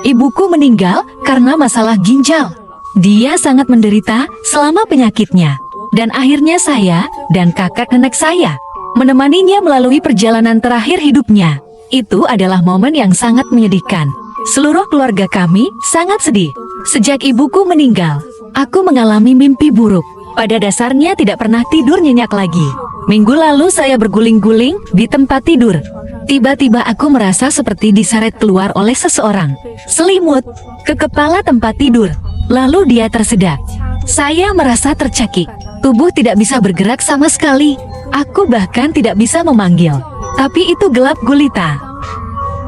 Ibuku meninggal karena masalah ginjal. Dia sangat menderita selama penyakitnya. Dan akhirnya saya dan kakak nenek saya menemaninya melalui perjalanan terakhir hidupnya. Itu adalah momen yang sangat menyedihkan. Seluruh keluarga kami sangat sedih. Sejak ibuku meninggal, aku mengalami mimpi buruk. Pada dasarnya tidak pernah tidur nyenyak lagi. Minggu lalu saya berguling-guling di tempat tidur. Tiba-tiba aku merasa seperti diseret keluar oleh seseorang. Selimut ke kepala tempat tidur. Lalu dia tersedak. Saya merasa tercekik. Tubuh tidak bisa bergerak sama sekali. Aku bahkan tidak bisa memanggil. Tapi itu gelap gulita.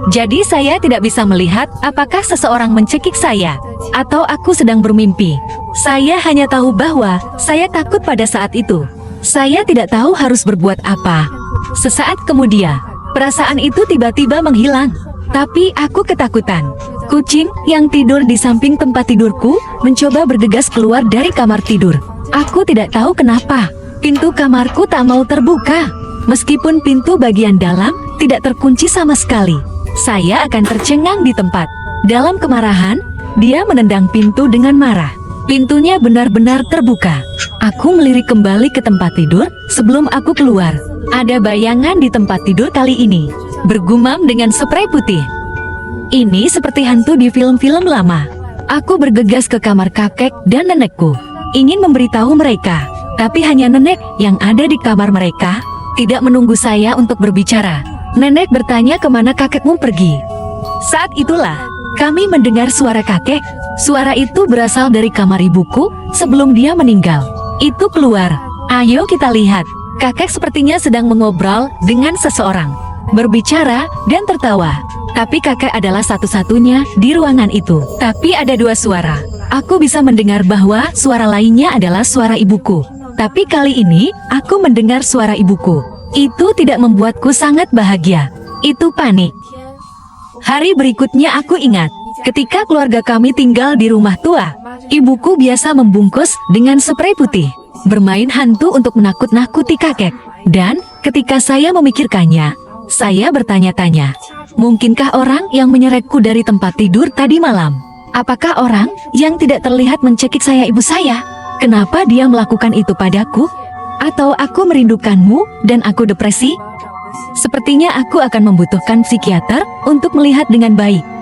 Jadi saya tidak bisa melihat apakah seseorang mencekik saya atau aku sedang bermimpi. Saya hanya tahu bahwa saya takut pada saat itu. Saya tidak tahu harus berbuat apa. Sesaat kemudian, perasaan itu tiba-tiba menghilang. Tapi aku ketakutan. Kucing yang tidur di samping tempat tidurku mencoba bergegas keluar dari kamar tidur. Aku tidak tahu kenapa. Pintu kamarku tak mau terbuka. Meskipun pintu bagian dalam tidak terkunci sama sekali. Saya akan tercengang di tempat. Dalam kemarahan, dia menendang pintu dengan marah. Pintunya benar-benar terbuka. Aku melirik kembali ke tempat tidur sebelum aku keluar. Ada bayangan di tempat tidur kali ini. Bergumam dengan spray putih. Ini seperti hantu di film-film lama. Aku bergegas ke kamar kakek dan nenekku. Ingin memberitahu mereka. Tapi hanya nenek yang ada di kamar mereka. Tidak menunggu saya untuk berbicara. Nenek bertanya kemana kakekmu pergi. Saat itulah, kami mendengar suara kakek. Suara itu berasal dari kamar ibuku sebelum dia meninggal. Itu keluar. Ayo kita lihat. Kakek sepertinya sedang mengobrol dengan seseorang. Berbicara dan tertawa. Tapi kakek adalah satu-satunya di ruangan itu. Tapi ada dua suara. Aku bisa mendengar bahwa suara lainnya adalah suara ibuku. Tapi kali ini, aku mendengar suara ibuku. Itu tidak membuatku sangat bahagia. Itu panik. Hari berikutnya aku ingat. Ketika keluarga kami tinggal di rumah tua, ibuku biasa membungkus dengan spray putih, bermain hantu untuk menakut-nakuti kakek. Dan ketika saya memikirkannya, saya bertanya-tanya, mungkinkah orang yang menyeretku dari tempat tidur tadi malam? Apakah orang yang tidak terlihat mencekik saya ibu saya? Kenapa dia melakukan itu padaku? Atau aku merindukanmu dan aku depresi? Sepertinya aku akan membutuhkan psikiater untuk melihat dengan baik.